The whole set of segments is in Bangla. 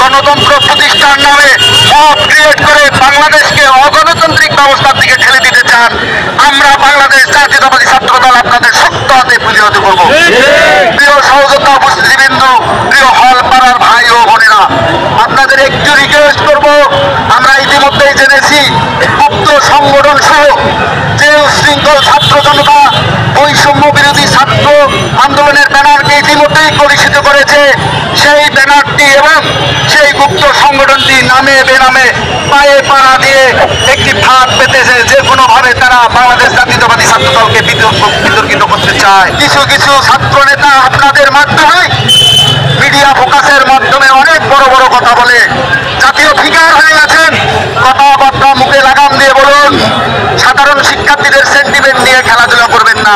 গণতন্ত্র প্রতিষ্ঠার নামে মব ক্রিয়েট করে বাংলাদেশকে অগণতান্ত্রিক ব্যবস্থার দিকে ঠেলে দিতে চান, আমরা বাংলাদেশ জাতীয়তাবাদী ছাত্রদল আপনাদের শক্ত হাতে প্রতিহত করব। প্রিয় সহযোদ্ধা উপস্থিতিবৃন্দ, প্রিয় হল পাড়ার ভাই ও বোনেরা, আপনাদের একটু রিকোয়েস্ট করব, আমরা ইতিমধ্যেই জেনেছি গুপ্ত সংগঠন সহ যে উশৃঙ্খল ছাত্র জনতা বৈষম্য বিরোধী ছাত্র আন্দোলনের ব্যানারকে ইতিমধ্যেই কলুষিত করেছে। সেই ব্যানারটি এবং সেই গুপ্ত সংগঠনটি নামে বেনামে পায়ে পাড়া দিয়ে একটি ফাঁদ পেতেছে, যে কোনোভাবে তারা বাংলাদেশ জাতীয়তাবাদী ছাত্র দলকে বিতর্কিত করতে চায়। কিছু কিছু ছাত্র নেতা আপনাদের মাধ্যমে মিডিয়া ফোকাসের মাধ্যমে অনেক বড় বড় কথা বলে জাতীয় ফিগার হয়ে গেছেন। কথাবার্তা মুখে লাগাম দিয়ে বলুন, সাধারণ শিক্ষার্থীদের সেন্টিমেন্ট নিয়ে খেলাধুলা করবেন না।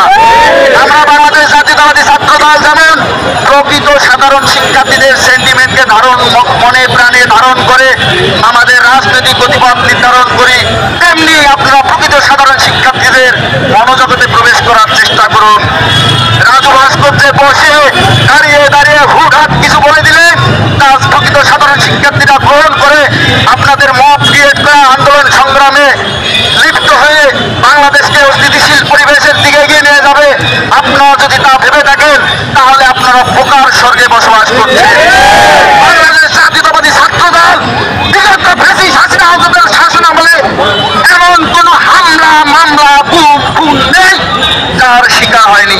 আমরা বাংলাদেশ জাতীয়তাবাদী ছাত্র দল যেমন প্রকৃত সাধারণ শিক্ষার্থীদের সেন্টিমেন্টকে মনে প্রাণে ধারণ করে আমাদের রাজনৈতিক গতিপথ নির্ধারণ করি, তেমনি আপনারা প্রকৃত সাধারণ শিক্ষার্থীদের মনোজগতে প্রবেশ করার চেষ্টা করুন। রাজু ভাস্কর্যে বসে দাঁড়িয়ে দাঁড়িয়ে হুটহাট কিছু বলে দিলে তা প্রকৃত সাধারণ শিক্ষার্থীরা গ্রহণ করে আপনাদের মত ক্রিয়েট করা আন্দোলন সংগ্রামে লিপ্ত হয়ে বাংলাদেশকে অস্থিতিশীল পরিবেশের দিকে এগিয়ে নিয়ে যাবে। আপনারা যদি তা ভেবে থাকেন তাহলে আপনারা বোকার স্বর্গে বসবাস করছেন। বাংলাদেশ জাতীয়তাবাদী ছাত্র দল বিগত ফ্যাসিস্ট হাসিনা আওতাদের শাসন আমলে এমন কোন হামলা মামলা খুন নেই যার শিকার হয়নি।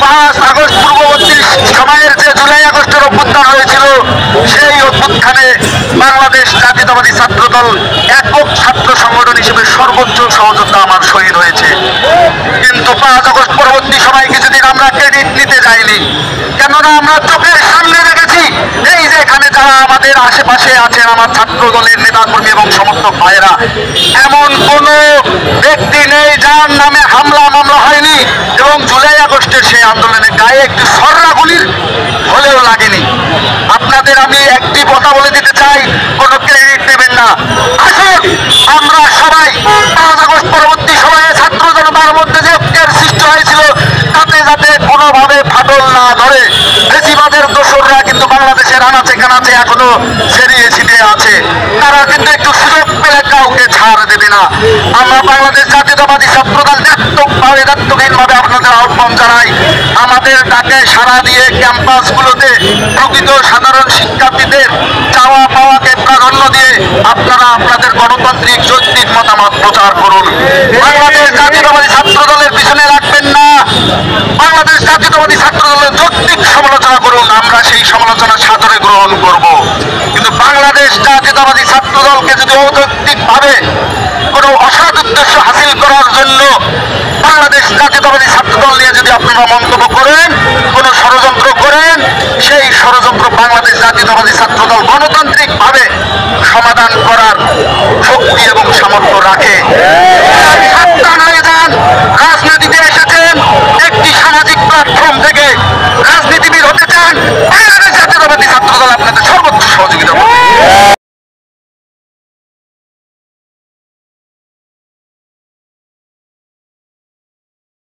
5 আগস্ট পূর্ববর্তী সময়ের যে জুলাই আগস্টের অভ্যুত্থান হয়েছিল, সেই অভ্যুত্থানে বাংলাদেশ জাতীয়তাবাদী ছাত্র দল একক ছাত্র সংগঠন হিসেবে সর্বোচ্চ সহযোদ্ধা আমার শহীদ হয়েছে। কিন্তু 5 আগস্ট পরবর্তী সময় কিছুদিন আমরা ক্রেডিট নিতে যাইনি, কেননা আমরা চোখের সামনে রেখেছি এই যে এখানে যারা আমাদের আশেপাশে আছেন, আমার ছাত্র দলের নেতাকর্মী এবং সমর্থক ভাইয়েরা, এমন কোন ব্যক্তি নেই যার নামে হামলা মামলা হয়নি এবং জুলাই আগস্টের সেই আন্দোলনে গায়ে একটি সররা গুলির হলেও লাগেনি। আপনাদের আমি একটি কথা বলে দিতে চাই, কোনো ক্রেডিট নেবেন না। আসুন আমরা সবাই 5 আগস্ট পরবর্তী সময়ে ছাত্র জনতার মধ্যে যে ঐক্যের সৃষ্টি হয়েছিল তাতে যাতে কোনোভাবে ফাটল না ধরে। ফেসিবাদের দোসররা কিন্তু বাংলাদেশের আনাচে কানাচে এখনো ছড়িয়ে ছিটিয়ে আছে, তারা কিন্তু একটু সুযোগ পেলে কাউকে ছাড় দেবে না। আমরা বাংলাদেশ জাতীয়তাবাদী ছাত্রদল দায়িত্বহীনভাবে আপনাদের আহ্বান জানাই, আমাদের ডাকে সাড়া দিয়ে ক্যাম্পাসগুলোতে প্রকৃত সাধারণ শিক্ষার্থীদের চাওয়া পাওয়াকে প্রাধান্য দিয়ে আপনারা আপনাদের গণতান্ত্রিক যৌক্তিক মতামত প্রচার করুন। বাংলাদেশ জাতীয়তাবাদী ছাত্র দলের পিছনে রাখবেন না, বাংলাদেশ জাতীয়তাবাদী ছাত্র দলের যৌক্তিক সমালোচনা করুন, আমরা সেই সমালোচনা সাদরে গ্রহণ করব। কিন্তু বাংলাদেশ জাতীয়তাবাদী ছাত্র দলকে যদি অযৌক্তিকভাবে কোনো অসৎ উদ্দেশ্য হাসিল করার জন্য বাংলাদেশ জাতীয়তাবাদী ছাত্র দল নিয়ে যদি আপনারা মন্তব্য করেন, কোনো ষড়যন্ত্র করেন, সেই ষড়যন্ত্র বাংলাদেশ জাতীয়তাবাদী ছাত্র দল গণতান্ত্রিকভাবে সমাধান করার শক্তি এবং সামর্থ্য রাখে। সাবধান হয়ে যান, রাজনীতিতে এসেছেন একটি সামাজিক প্ল্যাটফর্ম থেকে, রাজনীতিবিদ হতে চান, বাংলাদেশ জাতীয়তাবাদী ছাত্র দল আপনাদের সর্বোচ্চ সহযোগিতা করবে।